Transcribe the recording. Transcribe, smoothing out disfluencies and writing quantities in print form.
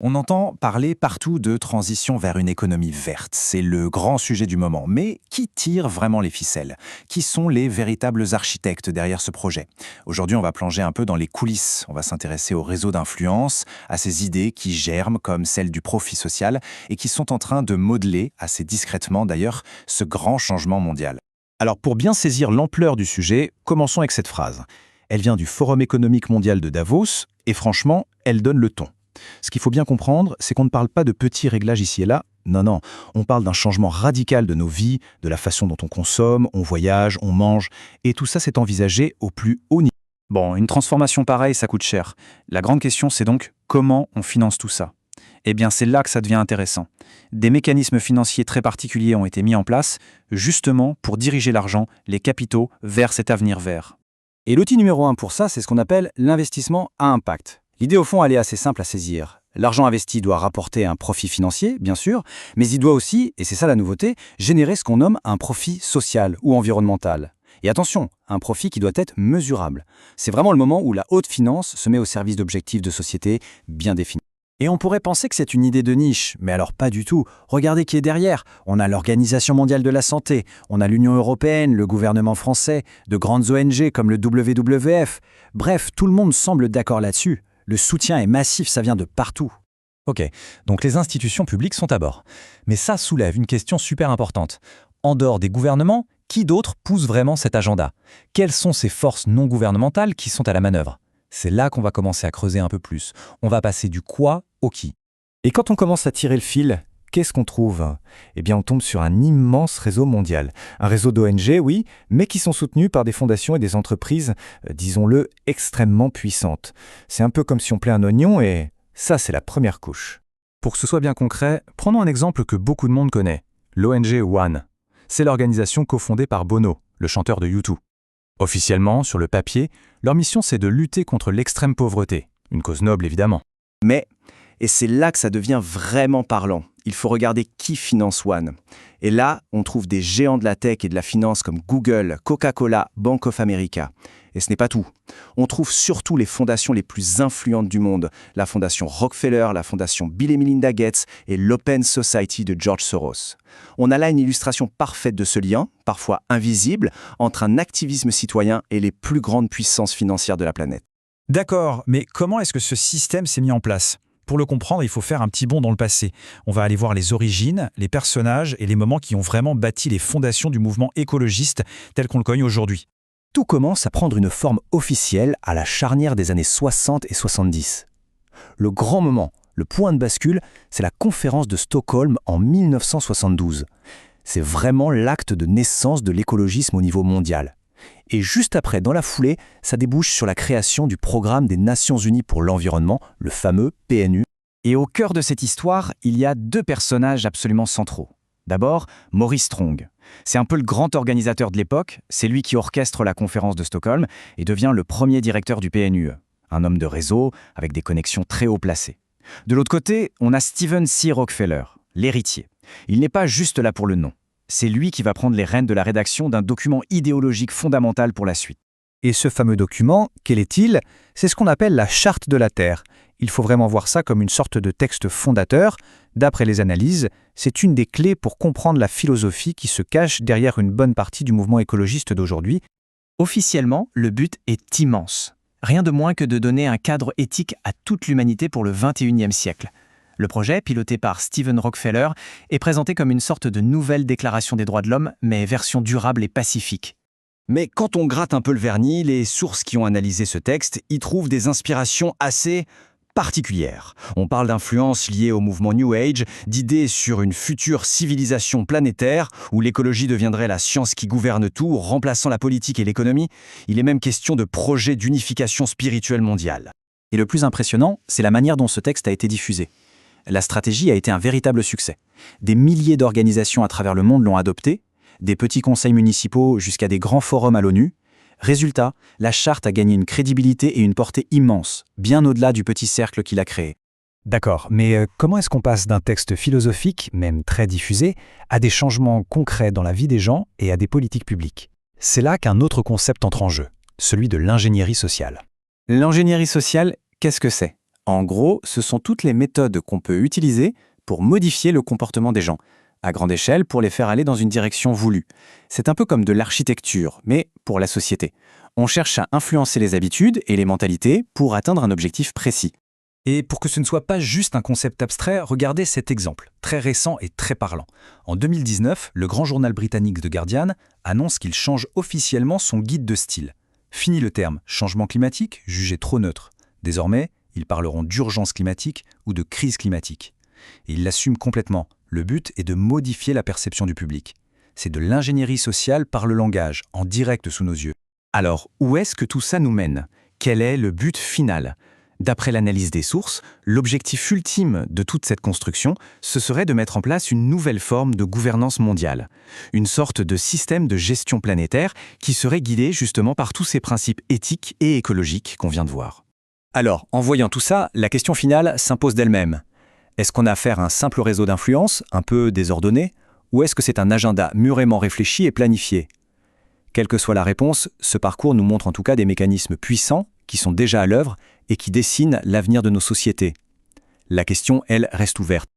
On entend parler partout de transition vers une économie verte. C'est le grand sujet du moment. Mais qui tire vraiment les ficelles? Qui sont les véritables architectes derrière ce projet? Aujourd'hui, on va plonger un peu dans les coulisses. On va s'intéresser aux réseaux d'influence, à ces idées qui germent comme celle du profit social et qui sont en train de modeler, assez discrètement d'ailleurs, ce grand changement mondial. Alors pour bien saisir l'ampleur du sujet, commençons avec cette phrase. Elle vient du Forum économique mondial de Davos et franchement, elle donne le ton. Ce qu'il faut bien comprendre, c'est qu'on ne parle pas de petits réglages ici et là. Non, non, on parle d'un changement radical de nos vies, de la façon dont on consomme, on voyage, on mange, et tout ça c'est envisagé au plus haut niveau. Bon, une transformation pareille, ça coûte cher. La grande question, c'est donc comment on finance tout ça? Eh bien, c'est là que ça devient intéressant. Des mécanismes financiers très particuliers ont été mis en place, justement pour diriger l'argent, les capitaux, vers cet avenir vert. Et l'outil numéro 1 pour ça, c'est ce qu'on appelle l'investissement à impact. L'idée au fond, elle est assez simple à saisir. L'argent investi doit rapporter un profit financier, bien sûr, mais il doit aussi, et c'est ça la nouveauté, générer ce qu'on nomme un profit social ou environnemental. Et attention, un profit qui doit être mesurable. C'est vraiment le moment où la haute finance se met au service d'objectifs de société bien définis. Et on pourrait penser que c'est une idée de niche, mais alors pas du tout. Regardez qui est derrière. On a l'Organisation mondiale de la santé, on a l'Union européenne, le gouvernement français, de grandes ONG comme le WWF. Bref, tout le monde semble d'accord là-dessus. Le soutien est massif, ça vient de partout. Ok, donc les institutions publiques sont à bord. Mais ça soulève une question super importante. En dehors des gouvernements, qui d'autre pousse vraiment cet agenda? Quelles sont ces forces non gouvernementales qui sont à la manœuvre? C'est là qu'on va commencer à creuser un peu plus. On va passer du quoi au qui. Et quand on commence à tirer le fil, qu'est-ce qu'on trouve? Eh bien, on tombe sur un immense réseau mondial. Un réseau d'ONG, oui, mais qui sont soutenus par des fondations et des entreprises, disons-le, extrêmement puissantes. C'est un peu comme si on plaît un oignon et ça, c'est la première couche. Pour que ce soit bien concret, prenons un exemple que beaucoup de monde connaît. L'ONG One. C'est l'organisation cofondée par Bono, le chanteur de U2. Officiellement, sur le papier, leur mission c'est de lutter contre l'extrême pauvreté. Une cause noble évidemment. Mais, et c'est là que ça devient vraiment parlant, il faut regarder qui finance One. Et là, on trouve des géants de la tech et de la finance comme Google, Coca-Cola, Bank of America. Et ce n'est pas tout. On trouve surtout les fondations les plus influentes du monde, la fondation Rockefeller, la fondation Bill et Melinda Gates et l'Open Society de George Soros. On a là une illustration parfaite de ce lien, parfois invisible, entre un activisme citoyen et les plus grandes puissances financières de la planète. D'accord, mais comment est-ce que ce système s'est mis en place? Pour le comprendre, il faut faire un petit bond dans le passé. On va aller voir les origines, les personnages et les moments qui ont vraiment bâti les fondations du mouvement écologiste tel qu'on le connaît aujourd'hui. Tout commence à prendre une forme officielle à la charnière des années 60 et 70. Le grand moment, le point de bascule, c'est la conférence de Stockholm en 1972. C'est vraiment l'acte de naissance de l'écologisme au niveau mondial. Et juste après, dans la foulée, ça débouche sur la création du Programme des Nations Unies pour l'environnement, le fameux PNU. Et au cœur de cette histoire, il y a deux personnages absolument centraux. D'abord, Maurice Strong. C'est un peu le grand organisateur de l'époque, c'est lui qui orchestre la conférence de Stockholm et devient le premier directeur du PNUE. Un homme de réseau avec des connexions très haut placées. De l'autre côté, on a Stephen C. Rockefeller, l'héritier. Il n'est pas juste là pour le nom. C'est lui qui va prendre les rênes de la rédaction d'un document idéologique fondamental pour la suite. Et ce fameux document, quel est-il? C'est ce qu'on appelle la Charte de la Terre. Il faut vraiment voir ça comme une sorte de texte fondateur. D'après les analyses, c'est une des clés pour comprendre la philosophie qui se cache derrière une bonne partie du mouvement écologiste d'aujourd'hui. Officiellement, le but est immense. Rien de moins que de donner un cadre éthique à toute l'humanité pour le XXIe siècle. Le projet, piloté par Stephen Rockefeller, est présenté comme une sorte de nouvelle déclaration des droits de l'homme, mais version durable et pacifique. Mais quand on gratte un peu le vernis, les sources qui ont analysé ce texte y trouvent des inspirations assez particulières. On parle d'influences liées au mouvement New Age, d'idées sur une future civilisation planétaire où l'écologie deviendrait la science qui gouverne tout, remplaçant la politique et l'économie. Il est même question de projets d'unification spirituelle mondiale. Et le plus impressionnant, c'est la manière dont ce texte a été diffusé. La stratégie a été un véritable succès. Des milliers d'organisations à travers le monde l'ont adopté, des petits conseils municipaux jusqu'à des grands forums à l'ONU. Résultat, la charte a gagné une crédibilité et une portée immense, bien au-delà du petit cercle qu'il a créé. D'accord, mais comment est-ce qu'on passe d'un texte philosophique, même très diffusé, à des changements concrets dans la vie des gens et à des politiques publiques? C'est là qu'un autre concept entre en jeu, celui de l'ingénierie sociale. L'ingénierie sociale, qu'est-ce que c'est? En gros, ce sont toutes les méthodes qu'on peut utiliser pour modifier le comportement des gens, à grande échelle pour les faire aller dans une direction voulue. C'est un peu comme de l'architecture, mais pour la société. On cherche à influencer les habitudes et les mentalités pour atteindre un objectif précis. Et pour que ce ne soit pas juste un concept abstrait, regardez cet exemple, très récent et très parlant. En 2019, le grand journal britannique The Guardian annonce qu'il change officiellement son guide de style. Fini le terme changement climatique, jugé trop neutre. Désormais, ils parleront d'urgence climatique ou de crise climatique. Et ils l'assument complètement. Le but est de modifier la perception du public. C'est de l'ingénierie sociale par le langage, en direct sous nos yeux. Alors, où est-ce que tout ça nous mène? Quel est le but final? D'après l'analyse des sources, l'objectif ultime de toute cette construction, ce serait de mettre en place une nouvelle forme de gouvernance mondiale, une sorte de système de gestion planétaire qui serait guidé justement par tous ces principes éthiques et écologiques qu'on vient de voir. Alors, en voyant tout ça, la question finale s'impose d'elle-même. Est-ce qu'on a affaire à un simple réseau d'influence, un peu désordonné, ou est-ce que c'est un agenda mûrement réfléchi et planifié? Quelle que soit la réponse, ce parcours nous montre en tout cas des mécanismes puissants qui sont déjà à l'œuvre et qui dessinent l'avenir de nos sociétés. La question, elle, reste ouverte.